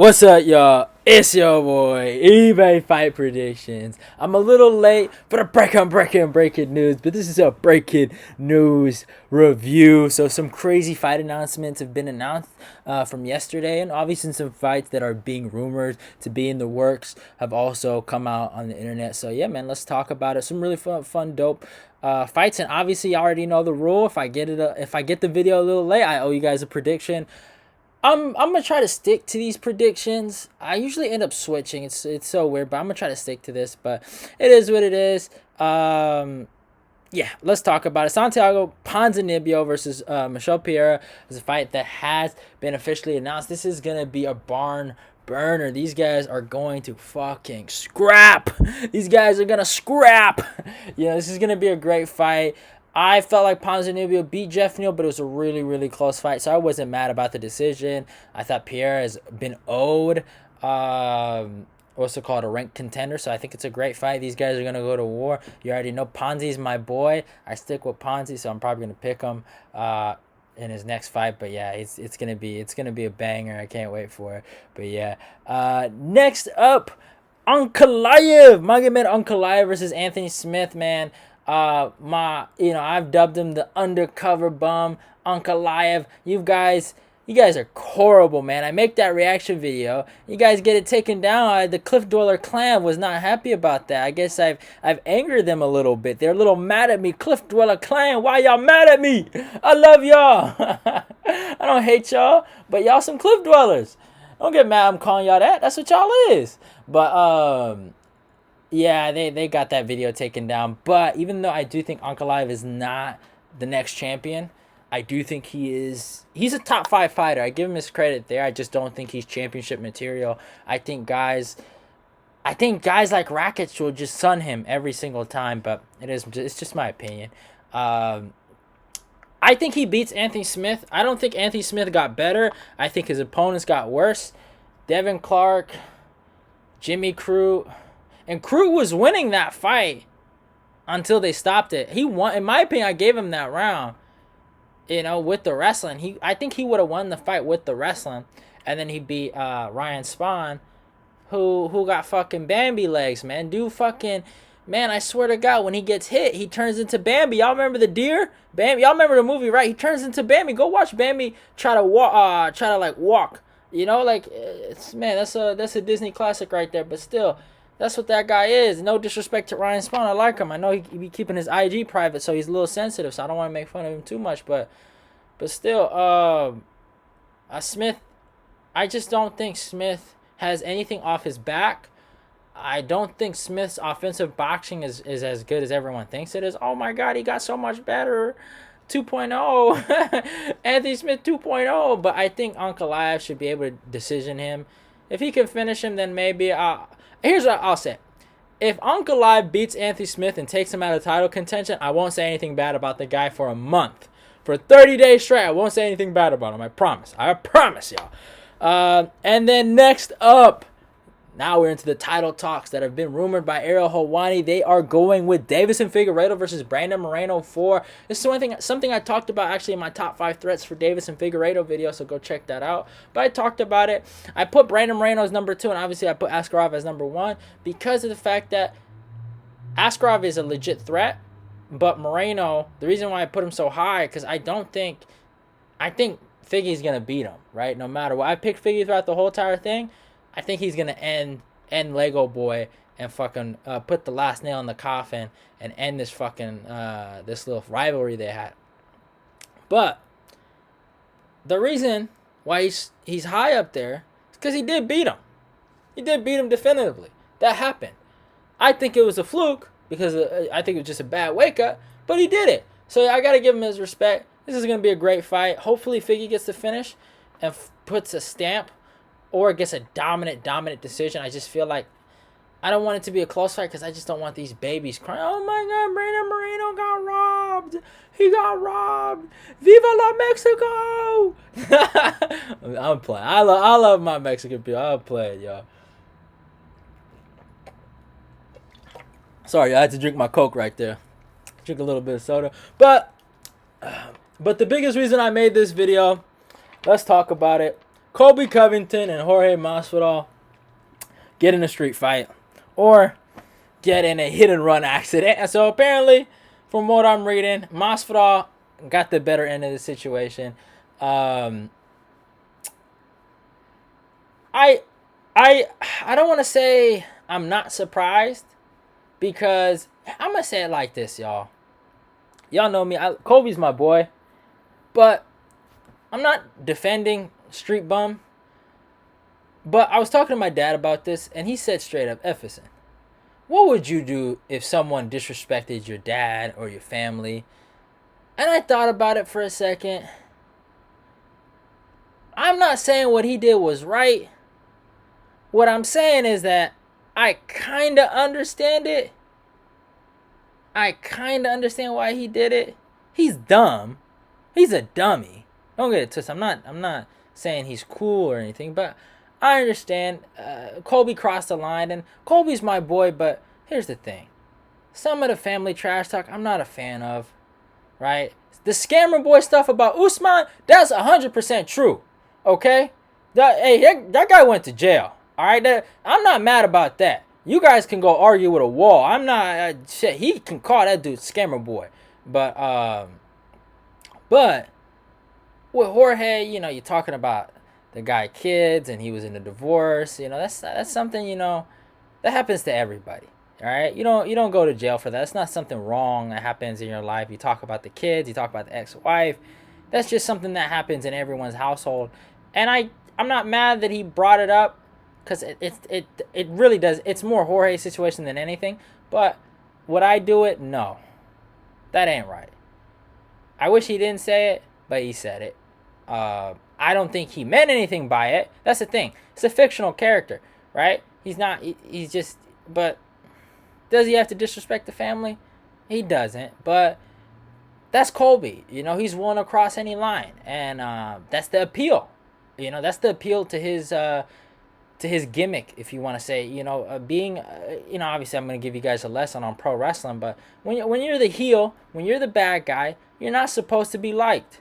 What's up, y'all? It's your boy, eBay Fight Predictions. I'm a little late for the breaking news, but this is a breaking news review. So some crazy fight announcements have been announced from yesterday, and obviously some fights that are being rumored to be in the works have also come out on the internet. So yeah, man, let's talk about it. Some really fun, dope fights, and obviously you already know the rule. If I get the video a little late, I owe you guys a prediction. I'm gonna try to stick to these predictions. I usually end up switching. It's so weird, but I'm gonna try to stick to this. But it is what it is. Yeah, let's talk about it. Santiago Ponzinibbio versus Michel Pereira is a fight that has been officially announced. This is gonna be a barn burner. These guys are going to fucking scrap. These guys are gonna scrap. Yeah, this is gonna be a great fight. I felt like Ponzinibbio beat Jeff Neal, but it was a really close fight, so I wasn't mad about the decision. I thought Pierre has been owed what's it called, a ranked contender, so I think it's a great fight. These guys are going to go to war. You already know Ponzi's my boy. I stick with Ponzi, so I'm probably going to pick him in his next fight. But yeah, it's gonna be a banger. I can't wait for it. But yeah, next up, Ankalaev, Magomed Ankalaev versus Anthony Smith, man. I've dubbed him the undercover bum, Ankalaev. You guys are horrible, man. I make that reaction video. You guys get it taken down. The Cliff Dweller clan was not happy about that. I guess I've angered them a little bit. They're a little mad at me. Cliff Dweller clan, why y'all mad at me? I love y'all. I don't hate y'all, but y'all some Cliff Dwellers. Don't get mad I'm calling y'all that. That's what y'all is. But yeah, they got that video taken down. But even though I do think Ankalaev is not the next champion, I do think he's a top 5 fighter. I give him his credit there. I just don't think he's championship material. I think guys like Rakic will just sun him every single time, but it's just my opinion. I think he beats Anthony Smith. I don't think Anthony Smith got better. I think his opponents got worse. Devin Clark, Jimmy Crute. And Crute was winning that fight until they stopped it. He won. In my opinion, I gave him that round, with the wrestling. I think he would have won the fight with the wrestling. And then he beat Ryan Spahn, who got fucking Bambi legs, man. Man, I swear to God, when he gets hit, he turns into Bambi. Y'all remember the deer? Bambi. Y'all remember the movie, right? He turns into Bambi. Go watch Bambi try to walk. That's a Disney classic right there. But still, that's what that guy is. No disrespect to Ryan Spahn. I like him. I know he be keeping his IG private, so he's a little sensitive, so I don't want to make fun of him too much. But still, Smith, I just don't think Smith has anything off his back. I don't think Smith's offensive boxing is as good as everyone thinks it is. Oh, my God, he got so much better. 2.0. Anthony Smith 2.0. But I think Ankalaev should be able to decision him. If he can finish him, then maybe here's what I'll say. If Ankalaev beats Anthony Smith and takes him out of title contention, I won't say anything bad about the guy for a month. For 30 days straight, I won't say anything bad about him. I promise. I promise y'all. And then next up, now we're into the title talks that have been rumored by Ariel Helwani. They are going with Deiveson Figueiredo versus Brandon Moreno 4. This is something I talked about actually in my top 5 threats for Deiveson Figueiredo video, so go check that out. But I talked about it. I put Brandon Moreno as number 2, and obviously I put Askarov as number 1 because of the fact that Askarov is a legit threat, but Moreno, the reason why I put him so high, because I think Figgy's going to beat him, right? No matter what. I picked Figgy throughout the whole entire thing. I think he's going to end Lego Boy and fucking put the last nail in the coffin and end this fucking, this little rivalry they had. But the reason why he's high up there is because he did beat him. He did beat him definitively. That happened. I think it was a fluke because I think it was just a bad wake-up, but he did it. So I got to give him his respect. This is going to be a great fight. Hopefully Figgy gets the finish and puts a stamp or gets a dominant decision. I just feel like I don't want it to be a close fight because I just don't want these babies crying, oh my God, Brandon Moreno got robbed. He got robbed. Viva la Mexico. I'm playing. I love my Mexican people. I'll play it, y'all. Sorry, I had to drink my Coke right there. Drink a little bit of soda. But the biggest reason I made this video, let's talk about it. Colby Covington and Jorge Masvidal get in a street fight or get in a hit and run accident. And so apparently, from what I'm reading, Masvidal got the better end of the situation. I don't want to say I'm not surprised, because I'm gonna say it like this, y'all. Y'all know me. Kobe's my boy, but I'm not defending Street Bum. But I was talking to my dad about this, and he said straight up, Efferson, what would you do if someone disrespected your dad or your family? And I thought about it for a second. I'm not saying what he did was right. What I'm saying is that I kind of understand it. I kind of understand why he did it. He's dumb. He's a dummy. Don't get it twisted. I'm not saying he's cool or anything, but I understand. Colby crossed the line, and Colby's my boy, but here's the thing. Some of the family trash talk I'm not a fan of, right? The scammer boy stuff about Usman, that's 100% true, okay? That guy went to jail, all right? I'm not mad about that. You guys can go argue with a wall. I'm not, shit, he can call that dude scammer boy. But with Jorge, you're talking about the guy kids, and he was in a divorce. That's something, that happens to everybody. All right, you don't go to jail for that. That's not something wrong that happens in your life. You talk about the kids, you talk about the ex-wife. That's just something that happens in everyone's household. And I'm not mad that he brought it up, because it really does. It's more Jorge's situation than anything. But would I do it? No, that ain't right. I wish he didn't say it, but he said it. I don't think he meant anything by it. That's the thing. It's a fictional character, right? He's not. He's just. But does he have to disrespect the family? He doesn't. But that's Colby. He's willing to cross any line, and that's the appeal. That's the appeal to his gimmick, if you want to say. Being. Obviously, I'm going to give you guys a lesson on pro wrestling, but when you're the heel, when you're the bad guy, you're not supposed to be liked.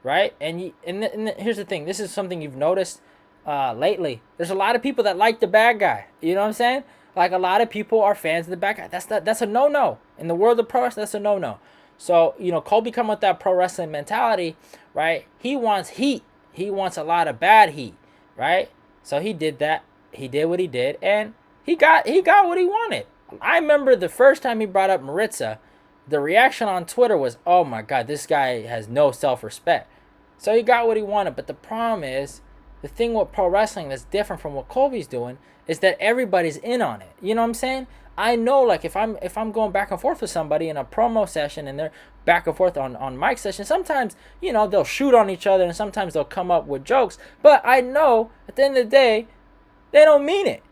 Right? And here's the thing. This is something you've noticed lately. There's a lot of people that like the bad guy. You know what I'm saying? Like, a lot of people are fans of the bad guy. That's a no-no. In the world of pro wrestling, that's a no-no. So, Colby come with that pro wrestling mentality, right? He wants heat. He wants a lot of bad heat, right? So he did that. He did what he did, and he got what he wanted. I remember the first time he brought up Maritza, the reaction on Twitter was, oh my God, this guy has no self-respect. So he got what he wanted. But the problem is, the thing with pro wrestling that's different from what Colby's doing is that everybody's in on it. You know what I'm saying? I know, like, if I'm going back and forth with somebody in a promo session, and they're back and forth on mic session, sometimes, they'll shoot on each other, and sometimes they'll come up with jokes. But I know, at the end of the day, they don't mean it.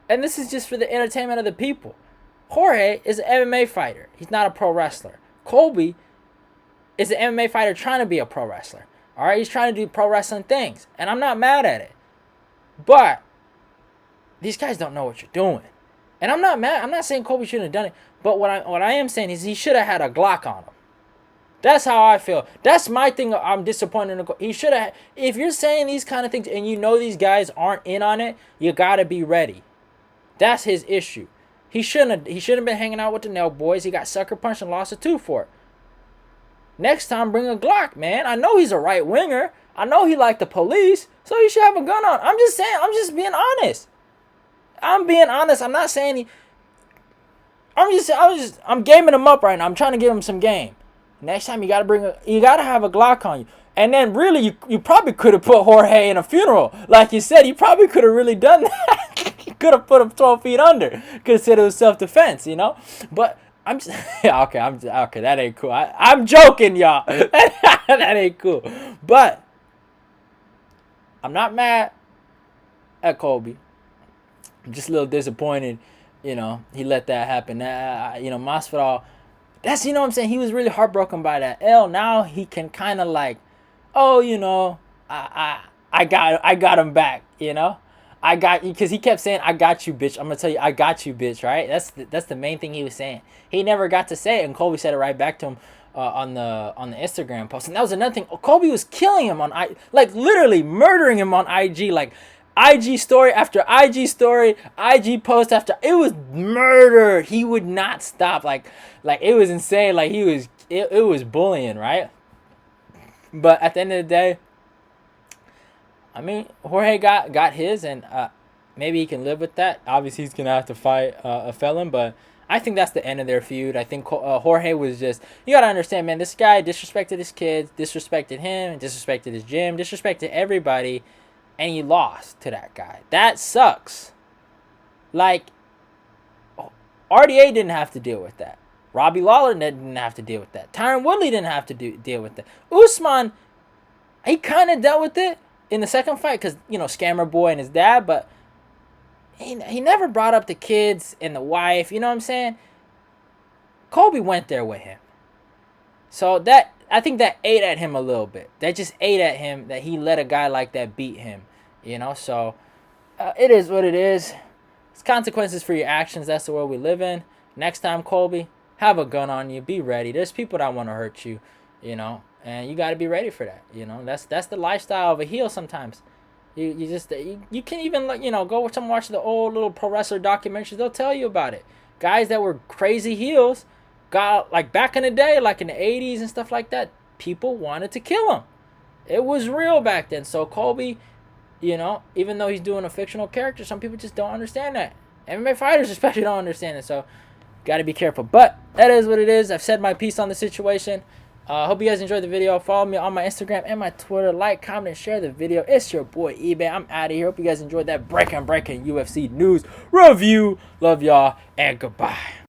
And this is just for the entertainment of the people. Jorge is an MMA fighter. He's not a pro wrestler. Colby is an MMA fighter trying to be a pro wrestler. All right, he's trying to do pro wrestling things, and I'm not mad at it. But these guys don't know what you're doing, and I'm not mad. I'm not saying Colby shouldn't have done it, but what I am saying is he should have had a Glock on him. That's how I feel. That's my thing. I'm disappointed in he should have. If you're saying these kind of things and these guys aren't in on it, you gotta be ready. That's his issue. He shouldn't have been hanging out with the Nail Boys. He got sucker punched and lost a tooth for it. Next time, bring a Glock, man. I know he's a right winger. I know he liked the police, so he should have a gun on. I'm just saying. I'm just being honest. I'm being honest. I'm not saying I'm gaming him up right now. I'm trying to give him some game. Next time, you gotta have a Glock on you. And then, really, you probably could have put Jorge in a funeral, like you said. You probably could have really done that. Could have put him 12 feet under. Could have said it was self-defense, But I'm just okay. That ain't cool. I'm joking, y'all. That ain't cool. But I'm not mad at Colby. I'm just a little disappointed. He let that happen. Masvidal. That's what I'm saying. He was really heartbroken by that L. Now he can kind of like, I got him back. I got you, because he kept saying, I got you, bitch. I'm going to tell you, I got you, bitch, right? That's the main thing he was saying. He never got to say it, and Colby said it right back to him. on the Instagram post, and that was another thing. Colby was killing him on like literally murdering him on IG, like IG story after IG story, IG post after. It was murder. He would not stop. Like it was insane. Like it was bullying, right? But at the end of the day, I mean, Jorge got his, and maybe he can live with that. Obviously, he's gonna have to fight a felon, but I think that's the end of their feud. I think Jorge was just, you gotta understand, man. This guy disrespected his kids, disrespected him, disrespected his gym, disrespected everybody, and he lost to that guy. That sucks. Like, RDA didn't have to deal with that. Robbie Lawler didn't have to deal with that. Tyron Woodley didn't have to deal with that. Usman, he kind of dealt with it in the second fight because, Scammer Boy and his dad, but he never brought up the kids and the wife, you know what I'm saying? Colby went there with him. So I think that ate at him a little bit. That just ate at him that he let a guy like that beat him, So it is what it is. It's consequences for your actions. That's the world we live in. Next time, Colby, have a gun on you. Be ready. There's people that want to hurt you, and you got to be ready for that. That's the lifestyle of a heel sometimes. You can even go watch the old little pro wrestler documentaries. They'll tell you about it. Guys that were crazy heels got, like, back in the day, like in the 80s and stuff like that, people wanted to kill them. It was real back then. So Colby, even though he's doing a fictional character, some people just don't understand that. MMA fighters especially don't understand it. So got to be careful. But that is what it is. I've said my piece on the situation. Hope you guys enjoyed the video. Follow me on my Instagram and my Twitter. Like, comment, and share the video. It's your boy eBay. I'm out of here. Hope you guys enjoyed that breaking UFC news review. Love y'all, and goodbye.